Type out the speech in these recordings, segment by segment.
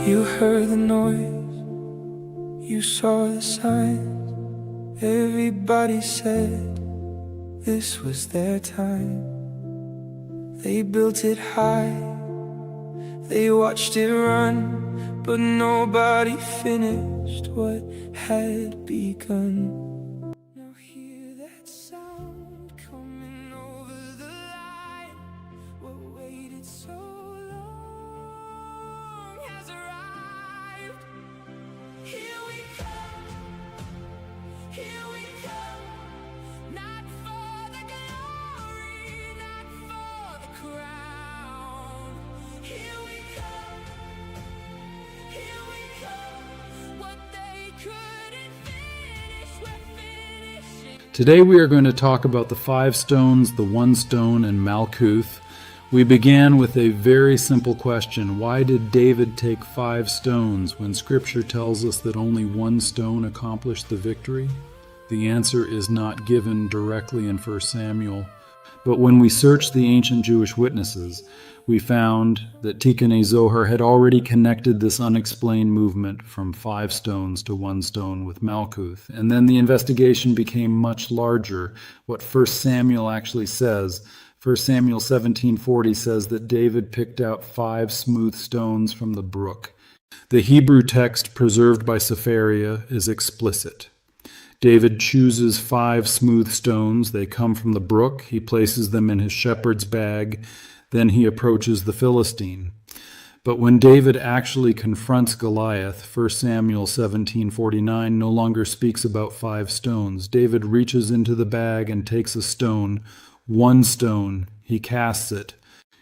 You heard the noise, you saw the signs. Everybody said this was their time. They built it high, they watched it run, but nobody finished what had begun. Now hear that sound coming over the line. What waited so long has arrived. Here we come, here we come. Not for the glory, not for the crown. Here we come, here we come. What they couldn't finish, we're finishing. Today we are going to talk about the 5 stones, the 1 stone, and Malkuth. We began with a very simple question. Why did David take 5 stones when Scripture tells us that only 1 stone accomplished the victory? The answer is not given directly in 1 Samuel, but when we searched the ancient Jewish witnesses, we found that Tikkun Zohar had already connected this unexplained movement from 5 stones to 1 stone with Malkuth. And then the investigation became much larger. What 1 Samuel actually says, 1 Samuel 17:40 says that David picked out 5 smooth stones from the brook. The Hebrew text preserved by Sefaria is explicit. David chooses 5 smooth stones. They come from the brook. He places them in his shepherd's bag. Then he approaches the Philistine. But when David actually confronts Goliath, 1 Samuel 17:49 no longer speaks about 5 stones. David reaches into the bag and takes a stone, 1 stone. He casts it.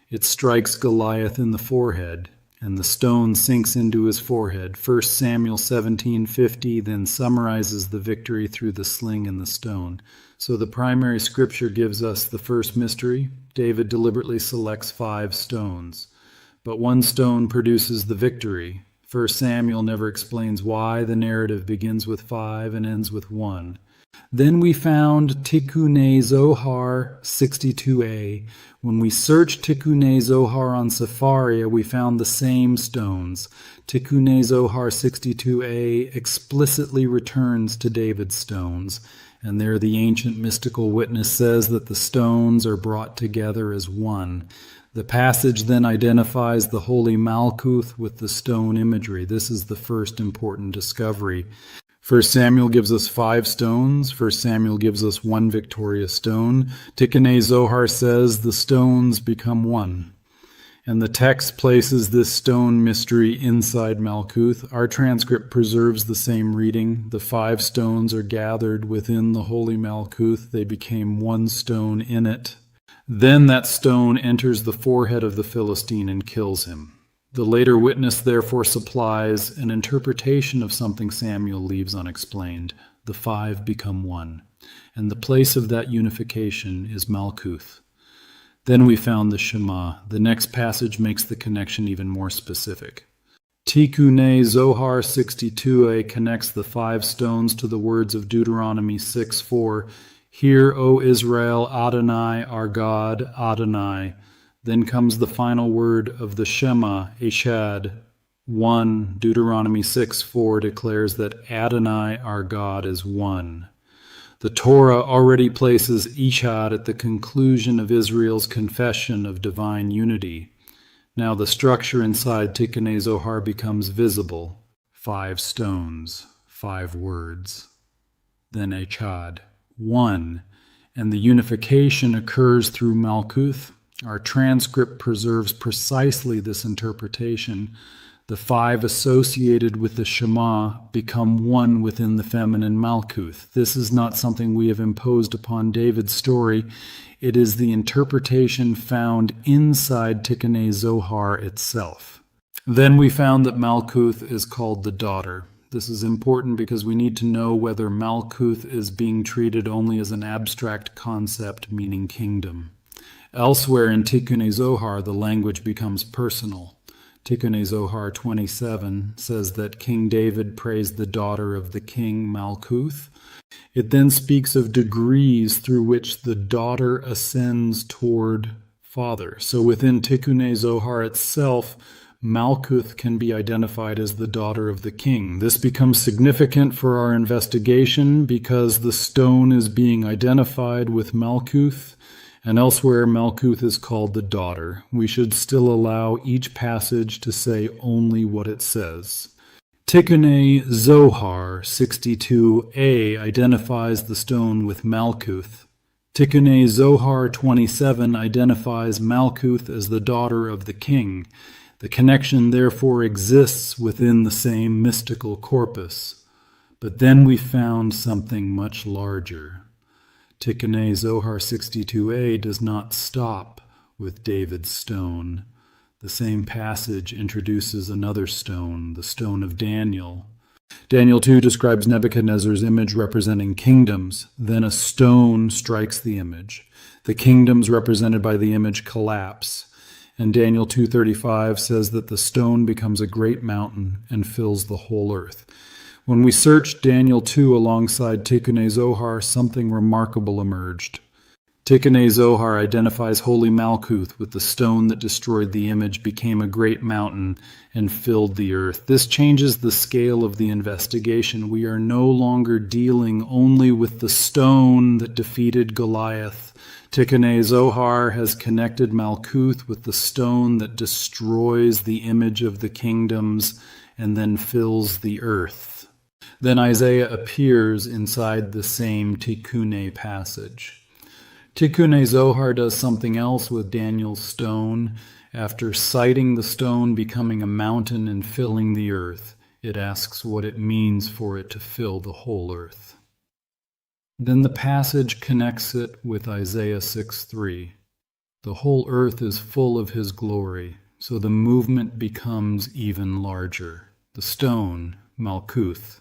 It strikes Goliath in the forehead, and the stone sinks into his forehead. 1 Samuel 17:50 then summarizes the victory through the sling and the stone. So the primary scripture gives us the first mystery. David deliberately selects 5 stones, but 1 stone produces the victory. 1 Samuel never explains why the narrative begins with 5 and ends with 1. Then we found Tikkun Zohar 62a. When we searched Tikkun Zohar on Sefaria, we found the same stones. Tikkun Zohar 62a explicitly returns to David's stones, and there the ancient mystical witness says that the stones are brought together as 1. The passage then identifies the holy Malkuth with the stone imagery. This is the first important discovery. 1 Samuel gives us 5 stones. 1 Samuel gives us 1 victorious stone. Tikkun Zohar says the stones become 1. And the text places this stone mystery inside Malkuth. Our transcript preserves the same reading. The 5 stones are gathered within the holy Malkuth. They became 1 stone in it. Then that stone enters the forehead of the Philistine and kills him. The later witness therefore supplies an interpretation of something Samuel leaves unexplained. The 5 become 1. And the place of that unification is Malkuth. Then we found the Shema. The next passage makes the connection even more specific. Tikkun Zohar 62a connects the 5 stones to the words of Deuteronomy 6:4. Hear, O Israel, Adonai, our God, Adonai. Then comes the final word of the Shema, Echad. 1. Deuteronomy 6:4 declares that Adonai, our God, is 1. The Torah already places Echad at the conclusion of Israel's confession of divine unity. Now the structure inside Tikkun Zohar becomes visible. 5 stones, 5 words. Then Echad, 1. And the unification occurs through Malkuth. Our transcript preserves precisely this interpretation. The 5 associated with the Shema become 1 within the feminine Malkuth. This is not something we have imposed upon David's story. It is the interpretation found inside Tikkun Zohar itself. Then we found that Malkuth is called the daughter. This is important because we need to know whether Malkuth is being treated only as an abstract concept, meaning kingdom. Elsewhere in Tikkun Zohar, the language becomes personal. Tikkun Zohar 27 says that King David praised the daughter of the king, Malkuth. It then speaks of degrees through which the daughter ascends toward father. So within Tikkun Zohar itself, Malkuth can be identified as the daughter of the king. This becomes significant for our investigation because the stone is being identified with Malkuth, and elsewhere Malkuth is called the daughter. We should still allow each passage to say only what it says. Tikkun Zohar 62a identifies the stone with Malkuth. Tikkun Zohar 27 identifies Malkuth as the daughter of the king. The connection therefore exists within the same mystical corpus. But then we found something much larger. Tikkun Zohar 62a does not stop with David's stone. The same passage introduces another stone, the stone of Daniel. Daniel 2 describes Nebuchadnezzar's image representing kingdoms. Then a stone strikes the image. The kingdoms represented by the image collapse. And Daniel 2:35 says that the stone becomes a great mountain and fills the whole earth. When we searched Daniel 2 alongside Tikkun Zohar, something remarkable emerged. Tikkun Zohar identifies holy Malkuth with the stone that destroyed the image, became a great mountain, and filled the earth. This changes the scale of the investigation. We are no longer dealing only with the stone that defeated Goliath. Tikkun Zohar has connected Malkuth with the stone that destroys the image of the kingdoms and then fills the earth. Then Isaiah appears inside the same Tikkun passage. Tikkun Zohar does something else with Daniel's stone. After citing the stone becoming a mountain and filling the earth, it asks what it means for it to fill the whole earth. Then the passage connects it with Isaiah 6:3. The whole earth is full of his glory, so the movement becomes even larger. The stone, Malkuth.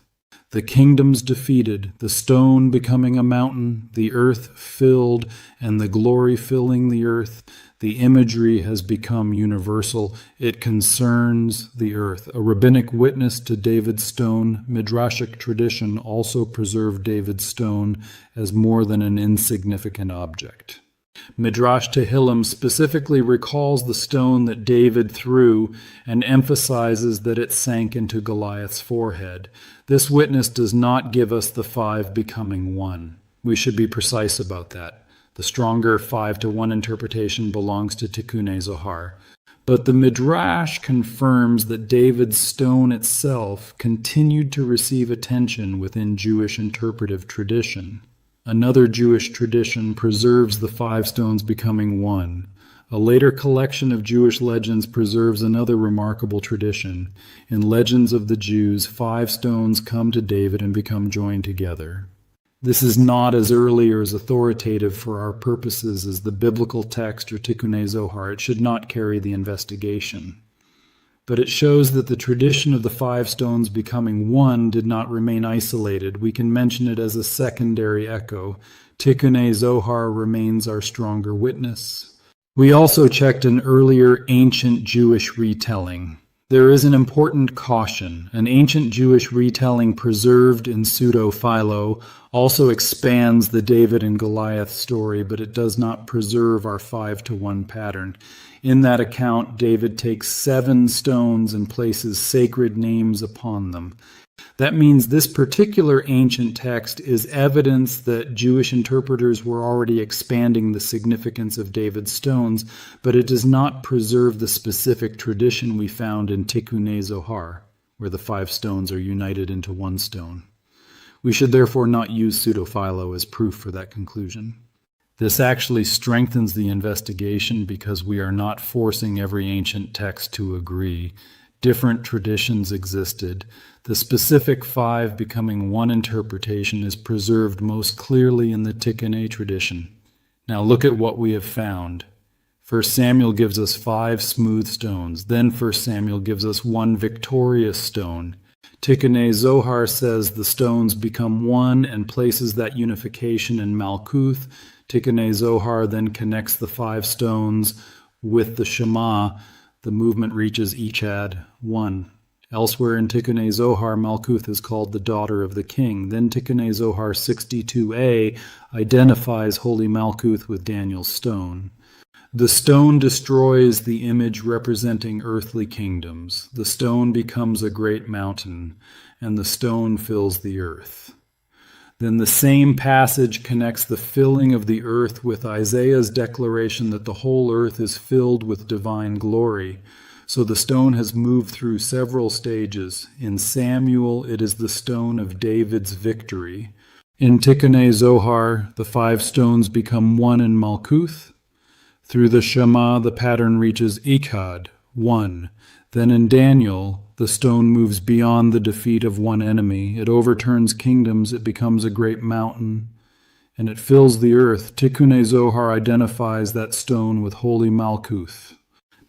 The kingdoms defeated, the stone becoming a mountain, the earth filled, and the glory filling the earth. The imagery has become universal. It concerns the earth. A rabbinic witness to David's stone, Midrashic tradition also preserved David's stone as more than an insignificant object. Midrash Tehillim specifically recalls the stone that David threw and emphasizes that it sank into Goliath's forehead. This witness does not give us the 5 becoming 1. We should be precise about that. The stronger 5-to-1 interpretation belongs to Tikkun Zohar. But the Midrash confirms that David's stone itself continued to receive attention within Jewish interpretive tradition. Another Jewish tradition preserves the 5 stones becoming 1. A later collection of Jewish legends preserves another remarkable tradition. In Legends of the Jews, 5 stones come to David and become joined together. This is not as early or as authoritative for our purposes as the biblical text or Tikkun Zohar. It should not carry the investigation. But it shows that the tradition of the 5 stones becoming 1 did not remain isolated. We can mention it as a secondary echo. Tikkun Zohar remains our stronger witness. We also checked an earlier ancient Jewish retelling. There is an important caution. An ancient Jewish retelling preserved in Pseudo-Philo also expands the David and Goliath story, but it does not preserve our 5-to-1 pattern. In that account, David takes 7 stones and places sacred names upon them. That means this particular ancient text is evidence that Jewish interpreters were already expanding the significance of David's stones, but it does not preserve the specific tradition we found in Tikkun Zohar, where the 5 stones are united into 1 stone. We should therefore not use Pseudo-Philo as proof for that conclusion. This actually strengthens the investigation because we are not forcing every ancient text to agree. Different traditions existed. The specific 5 becoming 1 interpretation is preserved most clearly in the Tikkun tradition. Now look at what we have found. 1 Samuel gives us 5 smooth stones. Then 1 Samuel gives us 1 victorious stone. Tikkun Zohar says the stones become 1 and places that unification in Malkuth. Tikkun Zohar then connects the 5 stones with the Shema. The movement reaches Echad 1. Elsewhere in Tikkun Zohar, Malkuth is called the daughter of the king. Then Tikkun Zohar 62a identifies Holy Malkuth with Daniel's stone. The stone destroys the image representing earthly kingdoms. The stone becomes a great mountain, and the stone fills the earth. Then the same passage connects the filling of the earth with Isaiah's declaration that the whole earth is filled with divine glory. So the stone has moved through several stages. In Samuel, it is the stone of David's victory. In Tikkun Zohar, the 5 stones become one in Malkuth. Through the Shema, the pattern reaches Echad 1. Then in Daniel, the stone moves beyond the defeat of one enemy. It overturns kingdoms, it becomes a great mountain, and it fills the earth. Tikkun Zohar identifies that stone with Holy Malkuth.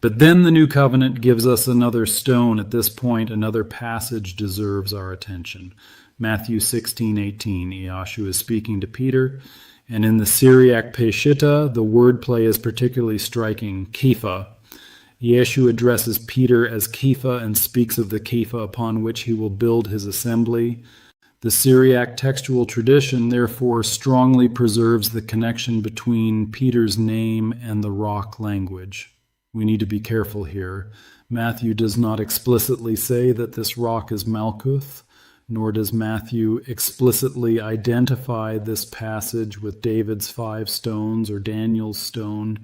But then the New Covenant gives us another stone. At this point, another passage deserves our attention. Matthew 16:18. Yeshua is speaking to Peter, and in the Syriac Peshitta, the wordplay is particularly striking, Kepha. Yeshua addresses Peter as Kepha and speaks of the Kepha upon which he will build his assembly. The Syriac textual tradition, therefore, strongly preserves the connection between Peter's name and the rock language. We need to be careful here. Matthew does not explicitly say that this rock is Malkuth, nor does Matthew explicitly identify this passage with David's 5 stones or Daniel's stone.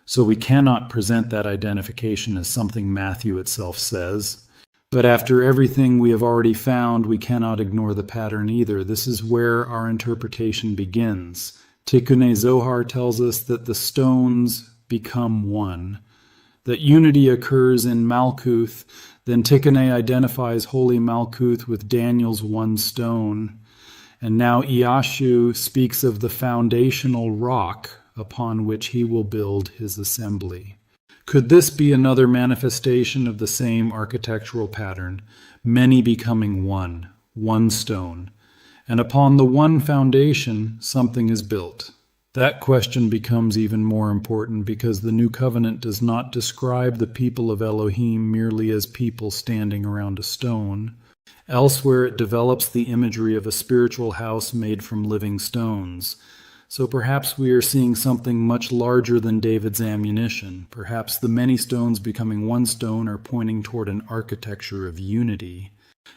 So we cannot present that identification as something Matthew itself says. But after everything we have already found, we cannot ignore the pattern either. This is where our interpretation begins. Tikkun Zohar tells us that the stones become one, that unity occurs in Malkuth. Then Tikkun identifies Holy Malkuth with Daniel's 1 stone. And now Yeshua speaks of the foundational rock upon which he will build his assembly. Could this be another manifestation of the same architectural pattern, many becoming one stone, and upon the one foundation something is built? That question becomes even more important because the New Covenant does not describe the people of Elohim merely as people standing around a stone. Elsewhere it develops the imagery of a spiritual house made from living stones. So perhaps we are seeing something much larger than David's ammunition. Perhaps the many stones becoming one stone are pointing toward an architecture of unity.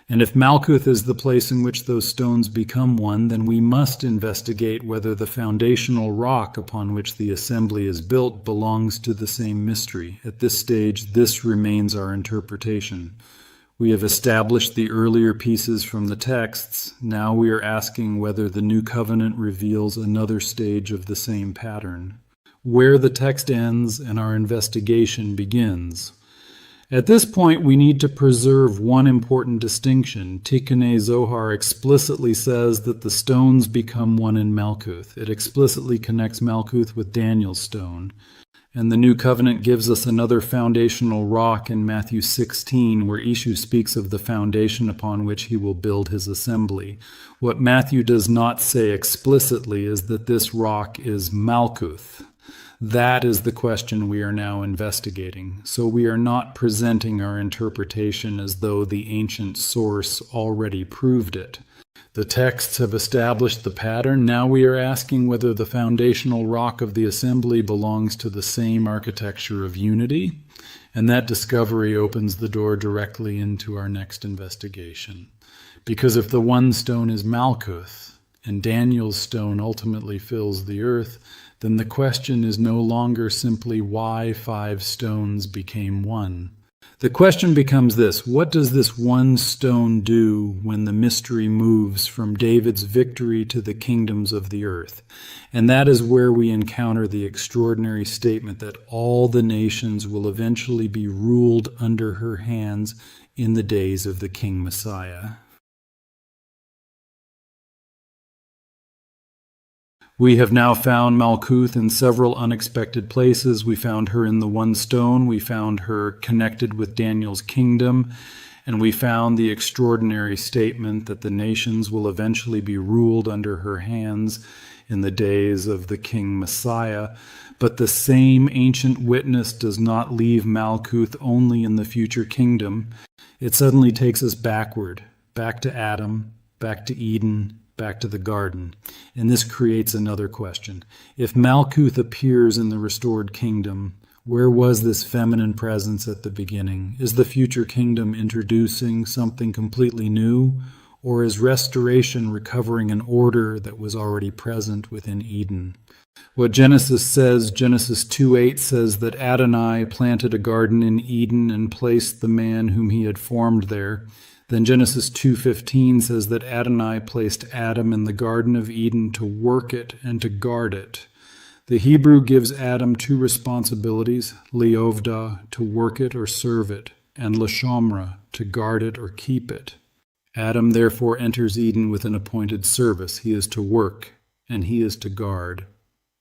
And if Malkuth is the place in which those stones become one, then we must investigate whether the foundational rock upon which the assembly is built belongs to the same mystery. At this stage, this remains our interpretation. We have established the earlier pieces from the texts. Now we are asking whether the New Covenant reveals another stage of the same pattern, where the text ends and our investigation begins. At this point, we need to preserve one important distinction. Tikkun Zohar explicitly says that the stones become one in Malkuth. It explicitly connects Malkuth with Daniel's stone. And the New Covenant gives us another foundational rock in Matthew 16, where Yeshua speaks of the foundation upon which he will build his assembly. What Matthew does not say explicitly is that this rock is Malkuth. That is the question we are now investigating. So we are not presenting our interpretation as though the ancient source already proved it. The texts have established the pattern. Now we are asking whether the foundational rock of the assembly belongs to the same architecture of unity, and that discovery opens the door directly into our next investigation. Because if the one stone is Malkuth, and Daniel's stone ultimately fills the earth, then the question is no longer simply why 5 stones became one. The question becomes this: what does this one stone do when the mystery moves from David's victory to the kingdoms of the earth? And that is where we encounter the extraordinary statement that all the nations will eventually be ruled under her hands in the days of the King Messiah. We have now found Malkuth in several unexpected places. We found her in the one stone. We found her connected with Daniel's kingdom. And we found the extraordinary statement that the nations will eventually be ruled under her hands in the days of the King Messiah. But the same ancient witness does not leave Malkuth only in the future kingdom. It suddenly takes us backward, back to Adam, back to Eden, back to the garden. And this creates another question. If Malkuth appears in the restored kingdom, where was this feminine presence at the beginning? Is the future kingdom introducing something completely new, or is restoration recovering an order that was already present within Eden? What Genesis says, Genesis 2:8 says that Adonai planted a garden in Eden and placed the man whom he had formed there. Then Genesis 2:15 says that Adonai placed Adam in the Garden of Eden to work it and to guard it. The Hebrew gives Adam two responsibilities, liovda, to work it or serve it, and lashomra, to guard it or keep it. Adam therefore enters Eden with an appointed service. He is to work, and he is to guard.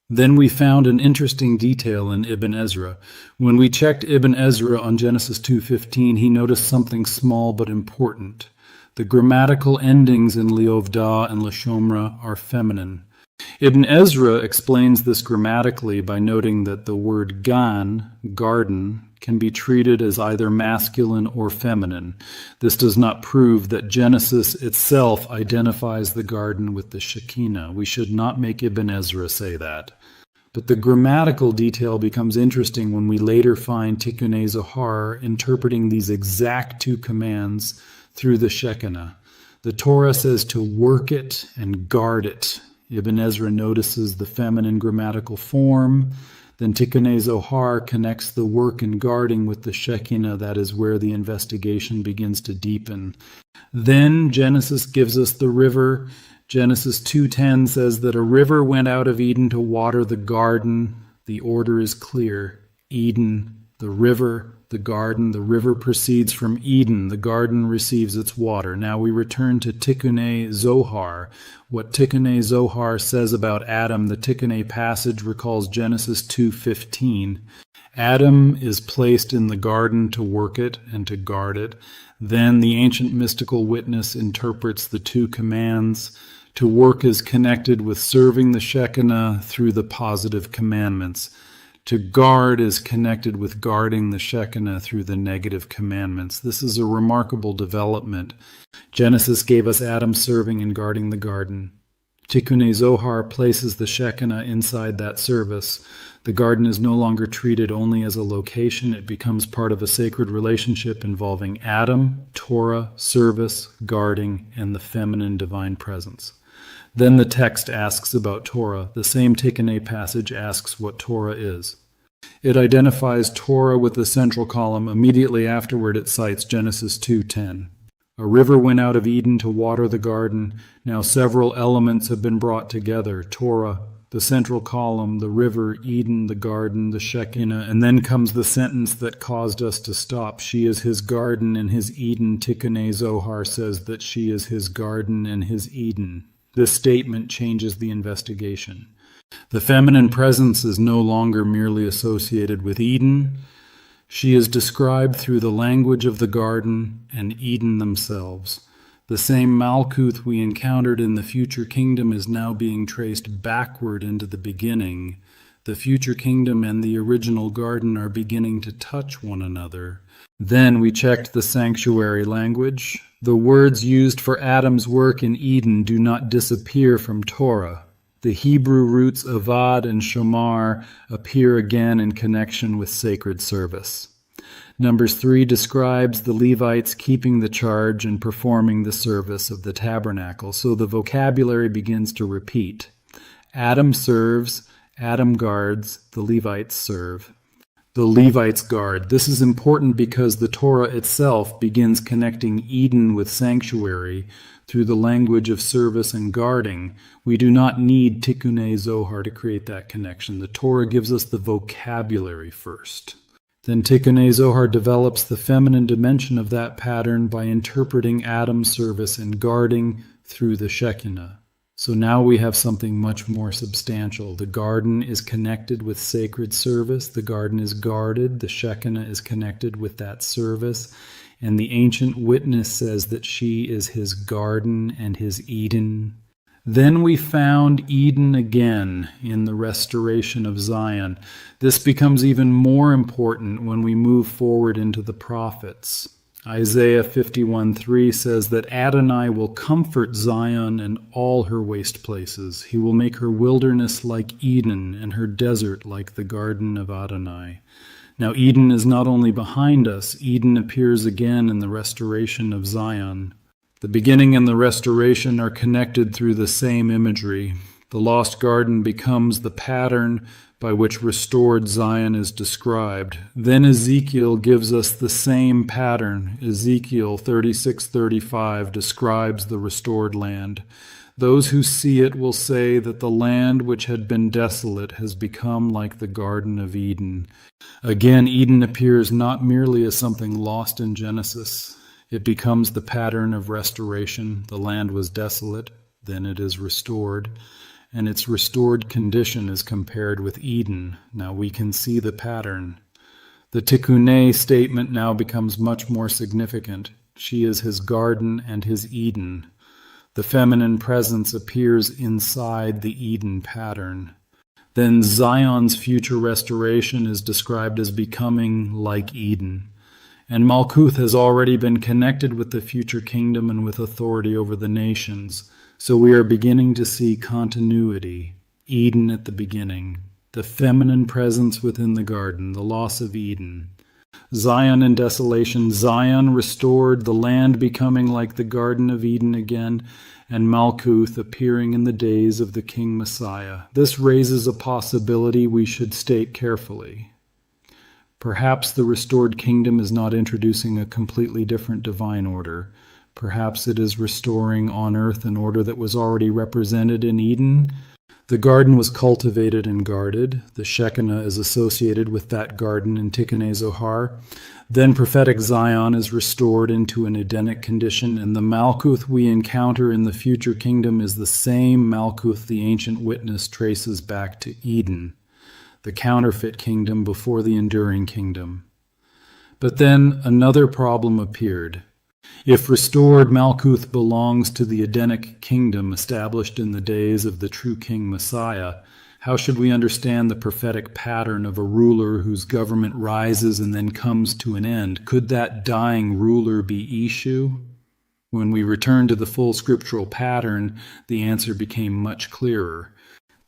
Then we found an interesting detail in Ibn Ezra. When we checked Ibn Ezra on Genesis 2:15, he noticed something small but important. The grammatical endings in liovda and lashomra are feminine. Ibn Ezra explains this grammatically by noting that the word gan, garden, can be treated as either masculine or feminine. This does not prove that Genesis itself identifies the garden with the Shekinah. We should not make Ibn Ezra say that. But the grammatical detail becomes interesting when we later find Tikkunei Zohar interpreting these exact two commands through the Shekinah. The Torah says to work it and guard it. Ibn Ezra notices the feminine grammatical form. Then Tikkunei Zohar connects the work and guarding with the Shekinah. That is where the investigation begins to deepen. Then Genesis gives us the river. Genesis 2:10 says that a river went out of Eden to water the garden. The order is clear. Eden, the river, the garden. The river proceeds from Eden. The garden receives its water. Now we return to Tikkunei Zohar. What Tikkunei Zohar says about Adam, the Tikkunei passage recalls Genesis 2:15. Adam is placed in the garden to work it and to guard it. Then the ancient mystical witness interprets the two commands. To work is connected with serving the Shekinah through the positive commandments. To guard is connected with guarding the Shekinah through the negative commandments. This is a remarkable development. Genesis gave us Adam serving and guarding the garden. Tikkunei Zohar places the Shekinah inside that service. The garden is no longer treated only as a location. It becomes part of a sacred relationship involving Adam, Torah, service, guarding, and the feminine divine presence. Then the text asks about Torah. The same Tikkunei passage asks what Torah is. It identifies Torah with the central column. Immediately afterward, it cites Genesis 2:10. A river went out of Eden to water the garden. Now several elements have been brought together. Torah, the central column, the river, Eden, the garden, the Shekinah, and then comes the sentence that caused us to stop. She is his garden and his Eden. Tikkunei Zohar says that she is his garden and his Eden. This statement changes the investigation. The feminine presence is no longer merely associated with Eden. She is described through the language of the garden and Eden themselves. The same Malkuth we encountered in the future kingdom is now being traced backward into the beginning. The future kingdom and the original garden are beginning to touch one another. Then we checked the sanctuary language. The words used for Adam's work in Eden do not disappear from Torah. The Hebrew roots avad and shomar appear again in connection with sacred service. Numbers 3 describes the Levites keeping the charge and performing the service of the tabernacle, so the vocabulary begins to repeat. Adam serves, Adam guards, the Levites serve. The Levites guard. This is important because the Torah itself begins connecting Eden with sanctuary through the language of service and guarding. We do not need Tikkunei Zohar to create that connection. The Torah gives us the vocabulary first. Then Tikkunei Zohar develops the feminine dimension of that pattern by interpreting Adam's service and guarding through the Shekinah. So now we have something much more substantial. The garden is connected with sacred service. The garden is guarded. The Shekinah is connected with that service. and the ancient witness says that she is his garden and his Eden. Then we found Eden again in the restoration of Zion. This becomes even more important when we move forward into the prophets. Isaiah 51:3 says that Adonai will comfort Zion and all her waste places. He will make her wilderness like Eden and her desert like the garden of Adonai. Now Eden is not only behind us, Eden appears again in the restoration of Zion. The beginning and the restoration are connected through the same imagery. The lost garden becomes the pattern by which restored Zion is described. Then Ezekiel gives us the same pattern. Ezekiel 36:35 describes the restored land. Those who see it will say that the land which had been desolate has become like the Garden of Eden. Again, Eden appears not merely as something lost in Genesis. It becomes the pattern of restoration. The land was desolate, then it is restored, and its restored condition is compared with Eden. Now we can see the pattern. The Tikkunei statement now becomes much more significant. She is his garden and his Eden. The feminine presence appears inside the Eden pattern. Then Zion's future restoration is described as becoming like Eden. And Malkuth has already been connected with the future kingdom and with authority over the nations. So we are beginning to see continuity. Eden at the beginning, the feminine presence within the garden, the loss of Eden. Zion and desolation, Zion restored, the land becoming like the Garden of Eden again, and Malkuth appearing in the days of the King Messiah. This raises a possibility we should state carefully. Perhaps the restored kingdom is not introducing a completely different divine order. Perhaps it is restoring on earth an order that was already represented in Eden. The garden was cultivated and guarded. The Shekinah is associated with that garden in Tikkunei Zohar. Then prophetic Zion is restored into an Edenic condition, and the Malkuth we encounter in the future kingdom is the same Malkuth the ancient witness traces back to Eden, the counterfeit kingdom before the enduring kingdom. But then another problem appeared. If restored, Malkuth belongs to the Edenic kingdom established in the days of the true King Messiah, how should we understand the prophetic pattern of a ruler whose government rises and then comes to an end? Could that dying ruler be Ishu? When we return to the full scriptural pattern, the answer became much clearer.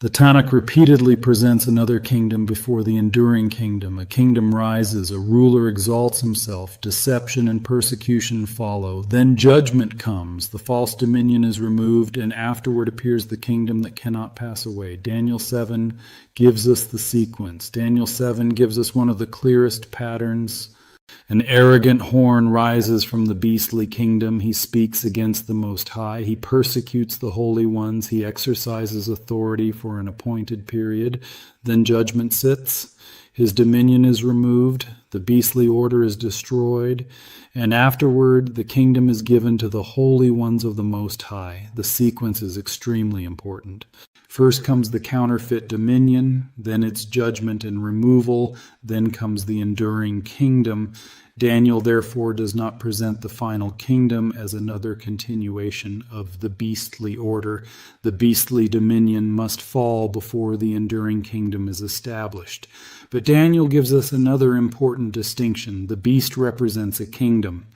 The Tanakh repeatedly presents another kingdom before the enduring kingdom. A kingdom rises, a ruler exalts himself, deception and persecution follow. Then judgment comes, the false dominion is removed, and afterward appears the kingdom that cannot pass away. Daniel 7 gives us the sequence. Daniel 7 gives us one of the clearest patterns. An arrogant horn rises from the beastly kingdom. He speaks against the Most High. He persecutes the holy ones. He exercises authority for an appointed period. Then judgment sits. His dominion is removed. The beastly order is destroyed. And afterward, the kingdom is given to the holy ones of the Most High. The sequence is extremely important. First comes the counterfeit dominion, then its judgment and removal, then comes the enduring kingdom. Daniel therefore does not present the final kingdom as another continuation of the beastly order. The beastly dominion must fall before the enduring kingdom is established. But Daniel gives us another important distinction. The beast represents a kingdom.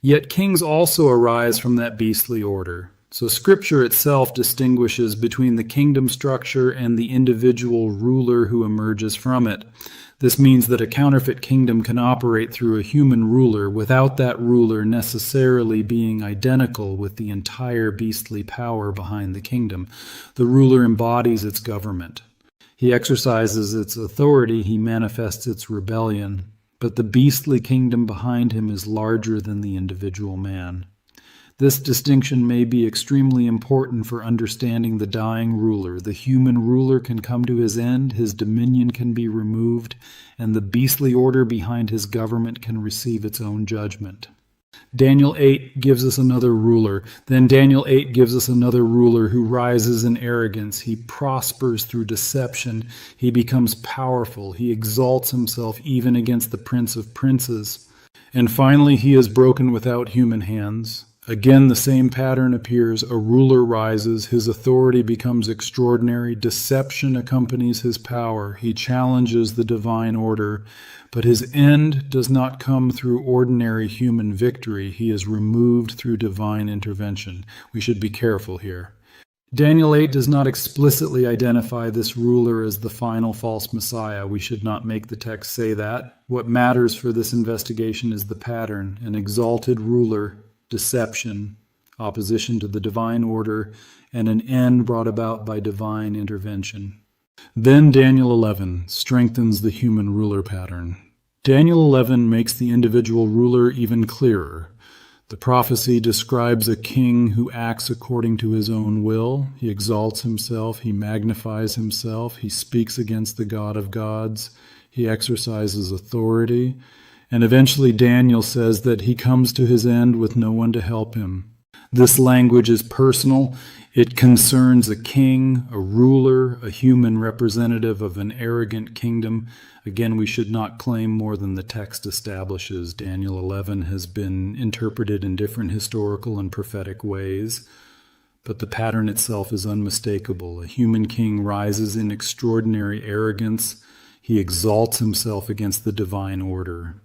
Yet kings also arise from that beastly order. So Scripture itself distinguishes between the kingdom structure and the individual ruler who emerges from it. This means that a counterfeit kingdom can operate through a human ruler without that ruler necessarily being identical with the entire beastly power behind the kingdom. The ruler embodies its government. He exercises its authority, he manifests its rebellion. But the beastly kingdom behind him is larger than the individual man. This distinction may be extremely important for understanding the dying ruler. The human ruler can come to his end, his dominion can be removed, and the beastly order behind his government can receive its own judgment. Daniel 8 gives us another ruler. Then Daniel 8 gives us another ruler who rises in arrogance. He prospers through deception. He becomes powerful. He exalts himself even against the prince of princes. And finally, he is broken without human hands. Again, the same pattern appears. A ruler rises. His authority becomes extraordinary. Deception accompanies his power. He challenges the divine order. But his end does not come through ordinary human victory. He is removed through divine intervention. We should be careful here. Daniel 8 does not explicitly identify this ruler as the final false Messiah. We should not make the text say that. What matters for this investigation is the pattern: an exalted ruler, deception, opposition to the divine order, and an end brought about by divine intervention. Then Daniel 11 strengthens the human ruler pattern. Daniel 11 makes the individual ruler even clearer. The prophecy describes a king who acts according to his own will. He exalts himself, he magnifies himself, he speaks against the God of gods, he exercises authority, and eventually Daniel says that he comes to his end with no one to help him. This language is personal. It concerns a king, a ruler, a human representative of an arrogant kingdom. Again, we should not claim more than the text establishes. Daniel 11 has been interpreted in different historical and prophetic ways, but the pattern itself is unmistakable. A human king rises in extraordinary arrogance. He exalts himself against the divine order,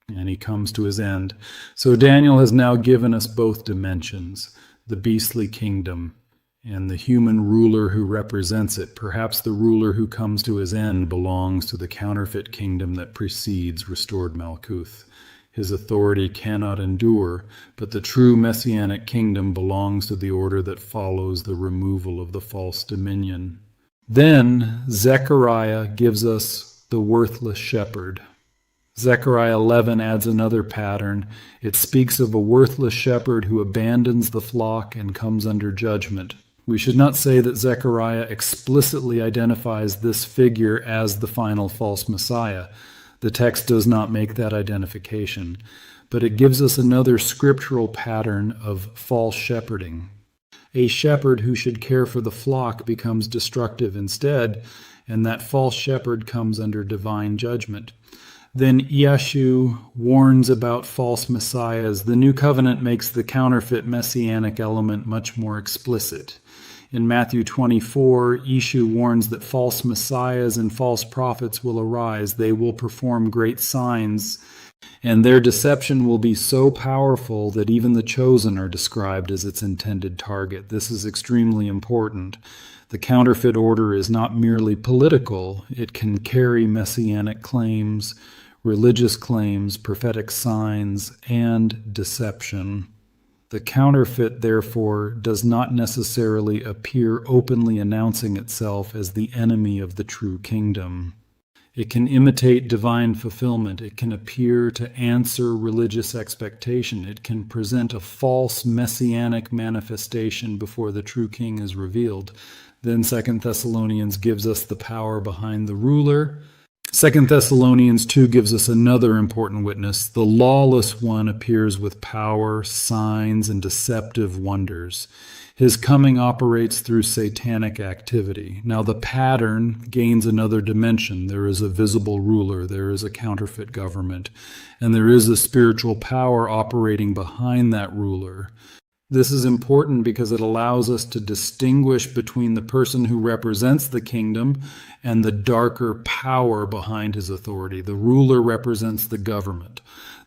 and he comes to his end. So Daniel has now given us both dimensions, the beastly kingdom and the human ruler who represents it. Perhaps the ruler who comes to his end belongs to the counterfeit kingdom that precedes restored Malkuth. His authority cannot endure, but the true messianic kingdom belongs to the order that follows the removal of the false dominion. Then Zechariah gives us the worthless shepherd. Zechariah 11 adds another pattern. It speaks of a worthless shepherd who abandons the flock and comes under judgment. We should not say that Zechariah explicitly identifies this figure as the final false Messiah. The text does not make that identification, but it gives us another scriptural pattern of false shepherding. A shepherd who should care for the flock becomes destructive instead, and that false shepherd comes under divine judgment. Then Yeshu warns about false messiahs. The new covenant makes the counterfeit messianic element much more explicit. In Matthew 24, Yeshu warns that false messiahs and false prophets will arise. They will perform great signs, and their deception will be so powerful that even the chosen are described as its intended target. This is extremely important. The counterfeit order is not merely political. It can carry messianic claims, religious claims, prophetic signs, and deception. The counterfeit, therefore, does not necessarily appear openly announcing itself as the enemy of the true kingdom. It can imitate divine fulfillment. It can appear to answer religious expectation. It can present a false messianic manifestation before the true king is revealed. Then 2 Thessalonians gives us the power behind the ruler. 2 Thessalonians 2 gives us another important witness. The lawless one appears with power, signs, and deceptive wonders. His coming operates through satanic activity. Now the pattern gains another dimension. There is a visible ruler, there is a counterfeit government, and there is a spiritual power operating behind that ruler. This is important because it allows us to distinguish between the person who represents the kingdom and the darker power behind his authority. The ruler represents the government.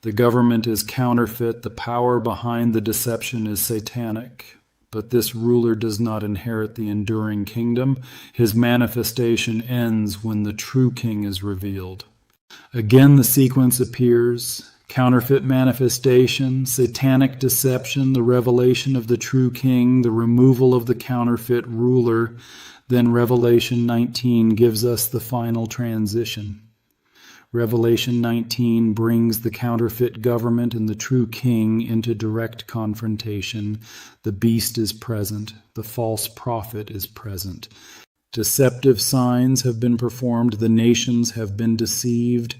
The government is counterfeit. The power behind the deception is satanic. But this ruler does not inherit the enduring kingdom. His manifestation ends when the true king is revealed. Again, the sequence appears: counterfeit manifestation, satanic deception, the revelation of the true king, the removal of the counterfeit ruler. Then Revelation 19 gives us the final transition. Revelation 19 brings the counterfeit government and the true king into direct confrontation. The beast is present. The false prophet is present. Deceptive signs have been performed. The nations have been deceived.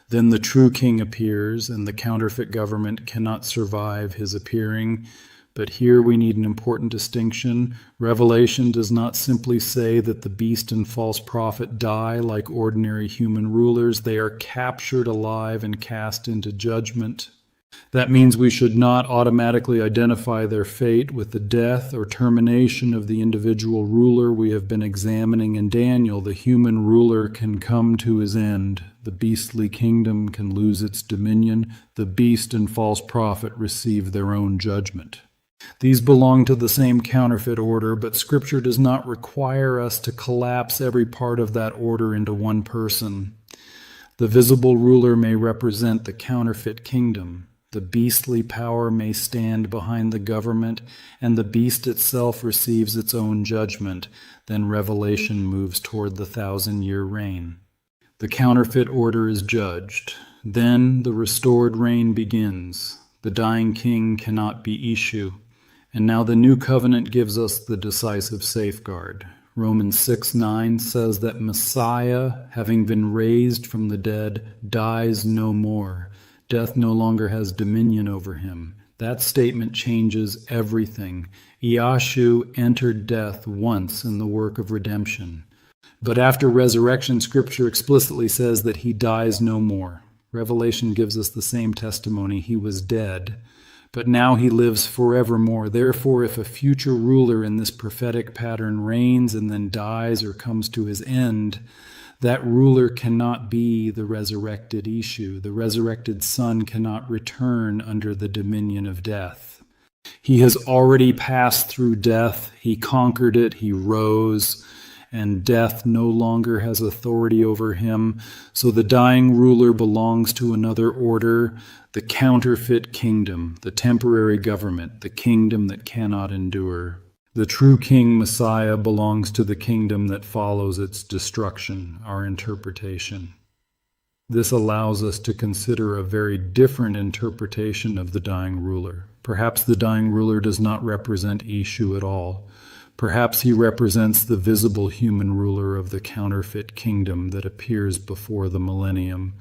Then the true king appears, and the counterfeit government cannot survive his appearing. But here we need an important distinction. Revelation does not simply say that the beast and false prophet die like ordinary human rulers. They are captured alive and cast into judgment. That means we should not automatically identify their fate with the death or termination of the individual ruler we have been examining in Daniel. The human ruler can come to his end. The beastly kingdom can lose its dominion. The beast and false prophet receive their own judgment. These belong to the same counterfeit order, but Scripture does not require us to collapse every part of that order into one person. The visible ruler may represent the counterfeit kingdom. The beastly power may stand behind the government, and the beast itself receives its own judgment. Then Revelation moves toward the 1,000-year reign. The counterfeit order is judged. Then the restored reign begins. The dying king cannot be issue. And now the new covenant gives us the decisive safeguard. Romans 6:9 says that Messiah, having been raised from the dead, dies no more. Death no longer has dominion over him. That statement changes everything. Yahshua entered death once in the work of redemption. But after resurrection, Scripture explicitly says that he dies no more. Revelation gives us the same testimony. He was dead, but now he lives forevermore. Therefore, if a future ruler in this prophetic pattern reigns and then dies or comes to his end, that ruler cannot be the resurrected issue. The resurrected Son cannot return under the dominion of death. He has already passed through death. He conquered it. He rose, and death no longer has authority over him. So the dying ruler belongs to another order, the counterfeit kingdom, the temporary government, the kingdom that cannot endure. The true King Messiah belongs to the kingdom that follows its destruction, our interpretation. This allows us to consider a very different interpretation of the dying ruler. Perhaps the dying ruler does not represent Yeshu at all. Perhaps he represents the visible human ruler of the counterfeit kingdom that appears before the millennium.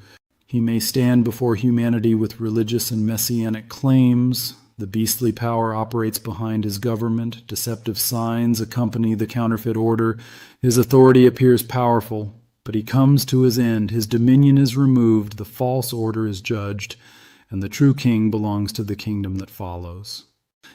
He may stand before humanity with religious and messianic claims. The beastly power operates behind his government. Deceptive signs accompany the counterfeit order. His authority appears powerful, but he comes to his end. His dominion is removed, the false order is judged, and the true king belongs to the kingdom that follows.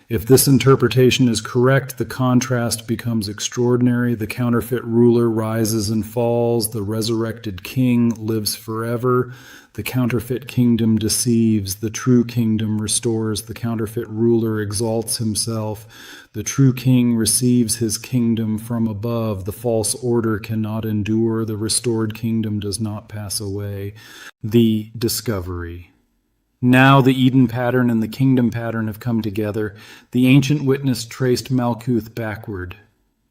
If this interpretation is correct, the contrast becomes extraordinary. The counterfeit ruler rises and falls. The resurrected king lives forever. The counterfeit kingdom deceives. The true kingdom restores. The counterfeit ruler exalts himself. The true king receives his kingdom from above. The false order cannot endure. The restored kingdom does not pass away. The discovery. Now the Eden pattern and the kingdom pattern have come together. The ancient witness traced Malkuth backward,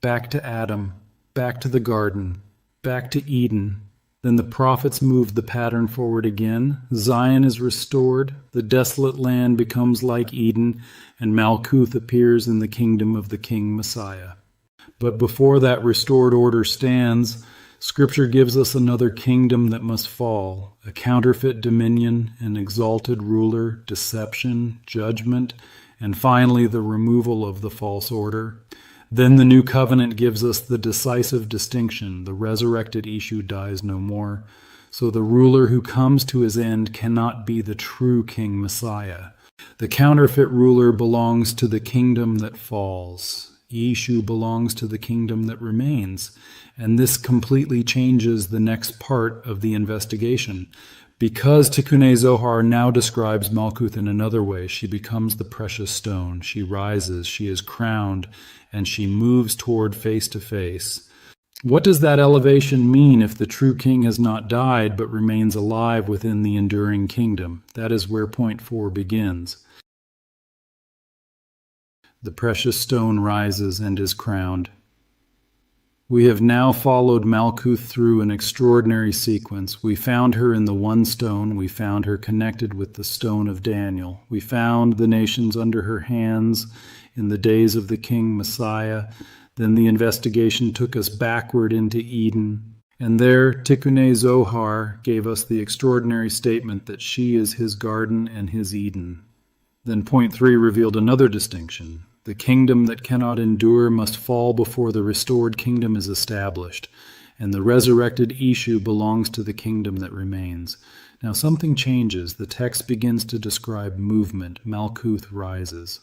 back to Adam, back to the garden, back to Eden. Then the prophets moved the pattern forward again. Zion is restored, the desolate land becomes like Eden, and Malkuth appears in the kingdom of the King Messiah. But before that restored order stands, Scripture gives us another kingdom that must fall, a counterfeit dominion, an exalted ruler, deception, judgment, and finally the removal of the false order. Then the new covenant gives us the decisive distinction. The resurrected issue dies no more. So the ruler who comes to his end cannot be the true King Messiah. The counterfeit ruler belongs to the kingdom that falls. Yeshu belongs to the kingdom that remains. And this completely changes the next part of the investigation. Because Tikkun Zohar now describes Malkuth in another way, she becomes the precious stone. She rises, she is crowned, and she moves toward face to face. What does that elevation mean if the true king has not died but remains alive within the enduring kingdom? That is where point 4 begins. The precious stone rises and is crowned. We have now followed Malkuth through an extraordinary sequence. We found her in the one stone. We found her connected with the stone of Daniel. We found the nations under her hands in the days of the King Messiah. Then the investigation took us backward into Eden. And there, Tikkun Zohar gave us the extraordinary statement that she is his garden and his Eden. Then point 3 revealed another distinction. The kingdom that cannot endure must fall before the restored kingdom is established, and the resurrected Yeshu belongs to the kingdom that remains. Now something changes. The text begins to describe movement. Malkuth rises.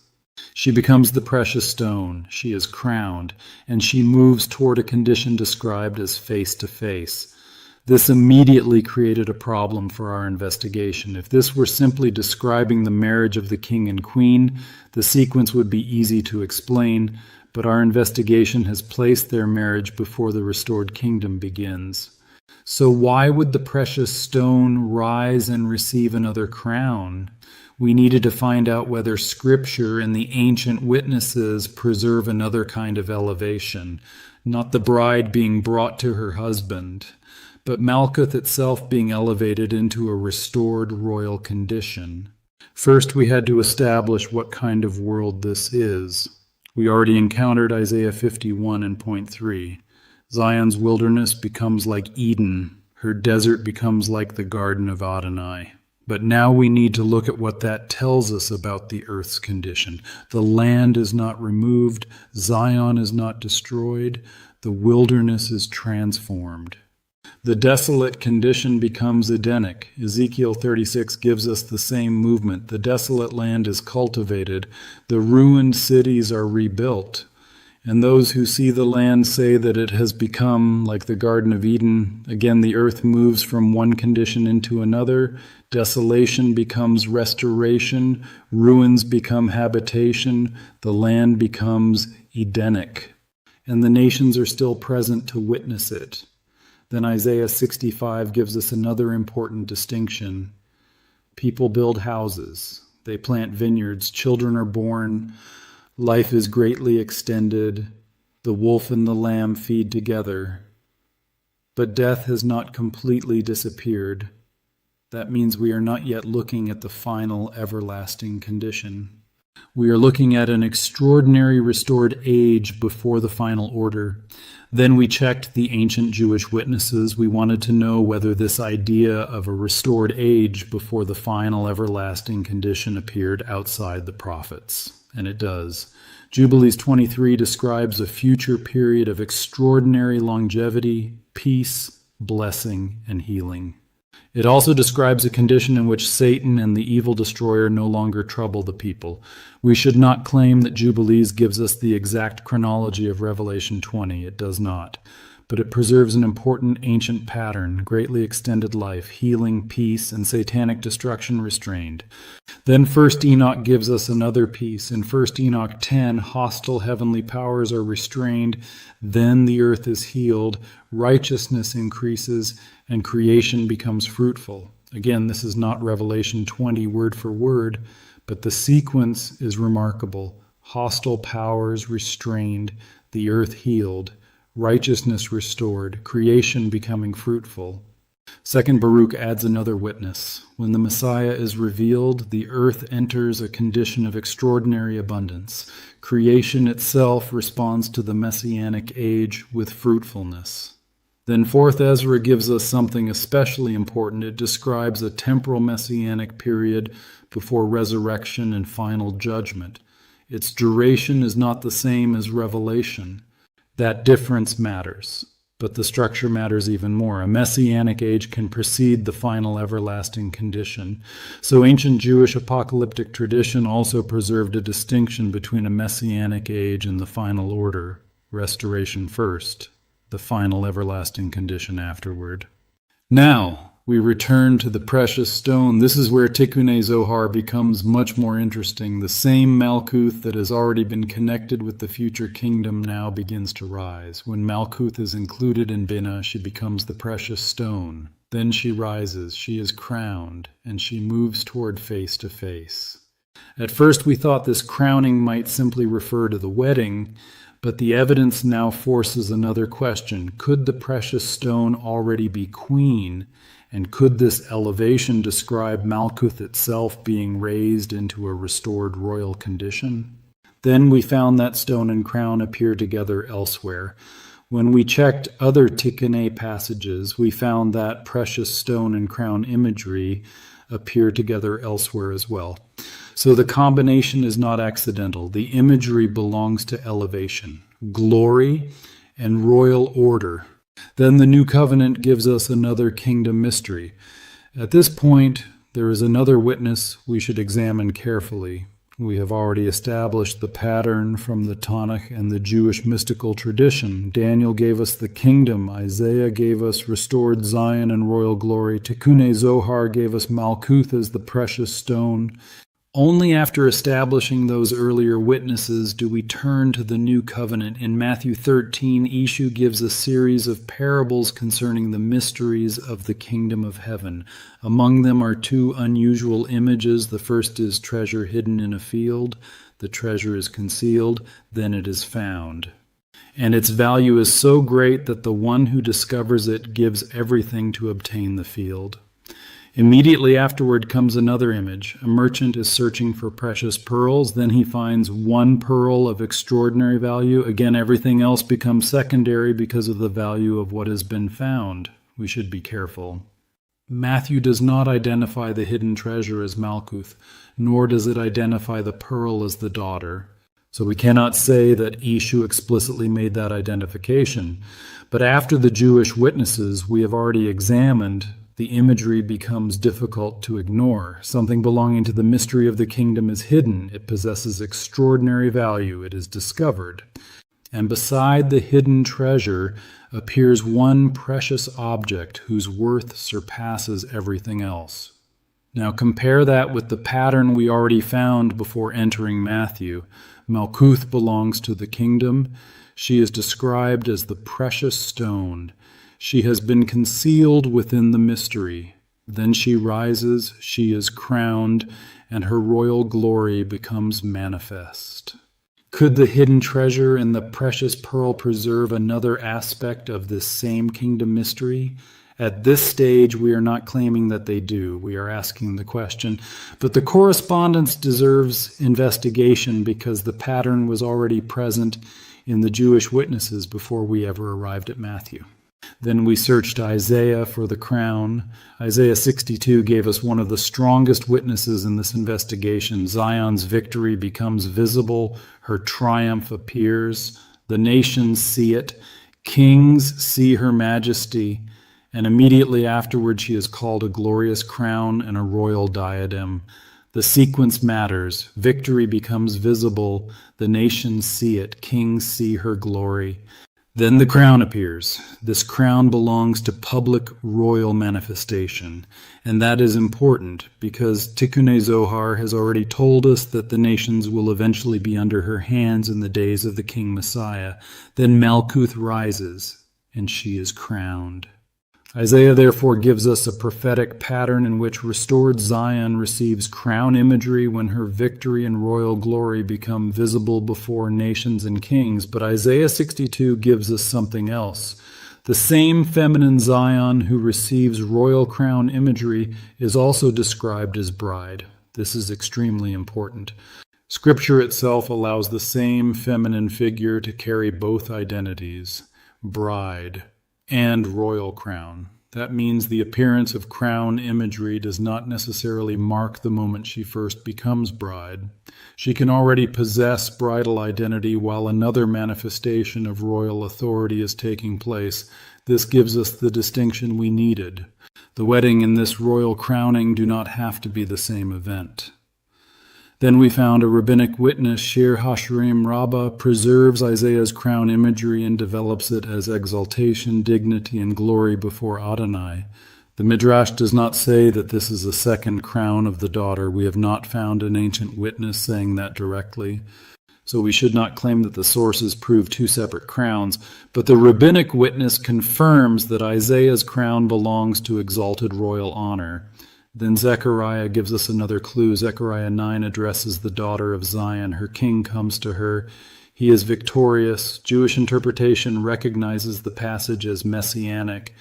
She becomes the precious stone. She is crowned, and she moves toward a condition described as face to face. This immediately created a problem for our investigation. If this were simply describing the marriage of the king and queen, the sequence would be easy to explain, but our investigation has placed their marriage before the restored kingdom begins. So why would the precious stone rise and receive another crown? We needed to find out whether Scripture and the ancient witnesses preserve another kind of elevation, not the bride being brought to her husband, but Malkuth itself being elevated into a restored royal condition. First, we had to establish what kind of world this is. We already encountered Isaiah 51 and point 3. Zion's wilderness becomes like Eden. Her desert becomes like the garden of Adonai. But now we need to look at what that tells us about the earth's condition. The land is not removed. Zion is not destroyed. The wilderness is transformed. The desolate condition becomes Edenic. Ezekiel 36 gives us the same movement. The desolate land is cultivated. The ruined cities are rebuilt. And those who see the land say that it has become like the Garden of Eden. Again, the earth moves from one condition into another. Desolation becomes restoration. Ruins become habitation. The land becomes Edenic. And the nations are still present to witness it. Then Isaiah 65 gives us another important distinction. People build houses. They plant vineyards. Children are born. Life is greatly extended. The wolf and the lamb feed together. But death has not completely disappeared. That means we are not yet looking at the final everlasting condition. We are looking at an extraordinary restored age before the final order. Then we checked the ancient Jewish witnesses. We wanted to know whether this idea of a restored age before the final everlasting condition appeared outside the prophets. And it does. Jubilees 23 describes a future period of extraordinary longevity, peace, blessing, and healing. It also describes a condition in which Satan and the evil destroyer no longer trouble the people. We should not claim that Jubilees gives us the exact chronology of Revelation 20. It does not. But it preserves an important ancient pattern, greatly extended life, healing, peace, and satanic destruction restrained. Then 1 Enoch gives us another piece. In 1 Enoch 10, hostile heavenly powers are restrained. Then the earth is healed, righteousness increases, and creation becomes fruitful. Again, this is not Revelation 20 word for word, but the sequence is remarkable. Hostile powers restrained, the earth healed, righteousness restored, creation becoming fruitful. 2 Baruch adds another witness. When the Messiah is revealed, the earth enters a condition of extraordinary abundance. Creation itself responds to the messianic age with fruitfulness. Then 4th Ezra gives us something especially important. It describes a temporal messianic period before resurrection and final judgment. Its duration is not the same as Revelation. That difference matters, but the structure matters even more. A messianic age can precede the final everlasting condition. So ancient Jewish apocalyptic tradition also preserved a distinction between a messianic age and the final order, restoration first, the final everlasting condition afterward. Now, we return to the precious stone. This is where Tikkun Zohar becomes much more interesting. The same Malkuth that has already been connected with the future kingdom now begins to rise. When Malkuth is included in Binah, she becomes the precious stone. Then she rises, she is crowned, and she moves toward face to face. At first we thought this crowning might simply refer to the wedding, but the evidence now forces another question. Could the precious stone already be queen? And could this elevation describe Malkuth itself being raised into a restored royal condition? Then we found that stone and crown appear together elsewhere. When we checked other Tikkun passages, we found that precious stone and crown imagery appear together elsewhere as well. So the combination is not accidental. The imagery belongs to elevation, glory, and royal order. Then the New Covenant gives us another kingdom mystery. At this point, there is another witness we should examine carefully. We have already established the pattern from the TANAKH and the Jewish mystical tradition. Daniel gave us the kingdom. Isaiah gave us restored Zion and royal glory. Tikkun Zohar gave us Malkuth as the precious stone. Only after establishing those earlier witnesses do we turn to the new covenant. In Matthew 13, Ishu gives a series of parables concerning the mysteries of the kingdom of heaven. Among them are two unusual images. The first is treasure hidden in a field. The treasure is concealed, then it is found. And its value is so great that the one who discovers it gives everything to obtain the field. Immediately afterward comes another image. A merchant is searching for precious pearls. Then he finds one pearl of extraordinary value. Again, everything else becomes secondary because of the value of what has been found. We should be careful. Matthew does not identify the hidden treasure as Malkuth, nor does it identify the pearl as the daughter. So we cannot say that Ishu explicitly made that identification. But after the Jewish witnesses we have already examined, the imagery becomes difficult to ignore. Something belonging to the mystery of the kingdom is hidden. It possesses extraordinary value. It is discovered. And beside the hidden treasure appears one precious object whose worth surpasses everything else. Now compare that with the pattern we already found before entering Matthew. Malkuth belongs to the kingdom. She is described as the precious stone. She has been concealed within the mystery. Then she rises, she is crowned, and her royal glory becomes manifest. Could the hidden treasure and the precious pearl preserve another aspect of this same kingdom mystery? At this stage, we are not claiming that they do. We are asking the question. But the correspondence deserves investigation because the pattern was already present in the Jewish witnesses before we ever arrived at Matthew. Then we searched Isaiah for the crown. Isaiah 62 gave us one of the strongest witnesses in this investigation. Zion's victory becomes visible. Her triumph appears. The nations see it. Kings see her majesty. And immediately afterward she is called a glorious crown and a royal diadem. The sequence matters. Victory becomes visible. The nations see it. Kings see her glory. Then the crown appears. This crown belongs to public royal manifestation. And that is important because Tikkun Zohar has already told us that the nations will eventually be under her hands in the days of the King Messiah. Then Malkuth rises, and she is crowned. Isaiah therefore gives us a prophetic pattern in which restored Zion receives crown imagery when her victory and royal glory become visible before nations and kings. But Isaiah 62 gives us something else. The same feminine Zion who receives royal crown imagery is also described as bride. This is extremely important. Scripture itself allows the same feminine figure to carry both identities, bride and royal crown. That means the appearance of crown imagery does not necessarily mark the moment she first becomes bride. She can already possess bridal identity while another manifestation of royal authority is taking place. This gives us the distinction we needed. The wedding and this royal crowning do not have to be the same event. Then we found a rabbinic witness, Shir Hashirim Rabbah, preserves Isaiah's crown imagery and develops it as exaltation, dignity, and glory before Adonai. The Midrash does not say that this is a second crown of the daughter. We have not found an ancient witness saying that directly. So we should not claim that the sources prove two separate crowns. But the rabbinic witness confirms that Isaiah's crown belongs to exalted royal honor. Then Zechariah gives us another clue. Zechariah 9 addresses the daughter of Zion. Her king comes to her. He is victorious. Jewish interpretation recognizes the passage as messianic.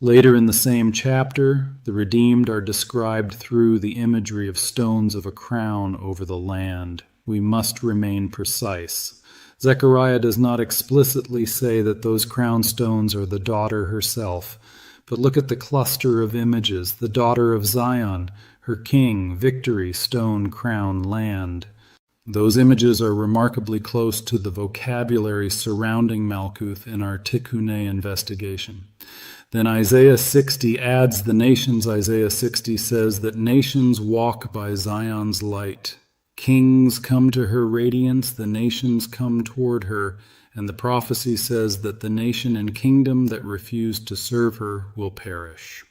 Later in the same chapter, the redeemed are described through the imagery of stones of a crown over the land. We must remain precise. Zechariah does not explicitly say that those crown stones are the daughter herself. But look at the cluster of images, the daughter of Zion, her king, victory, stone, crown, land. Those images are remarkably close to the vocabulary surrounding Malkuth in our Tikkun investigation. Then Isaiah 60 adds the nations. Isaiah 60 says that nations walk by Zion's light. Kings come to her radiance, the nations come toward her, and the prophecy says that the nation and kingdom that refuse to serve her will perish.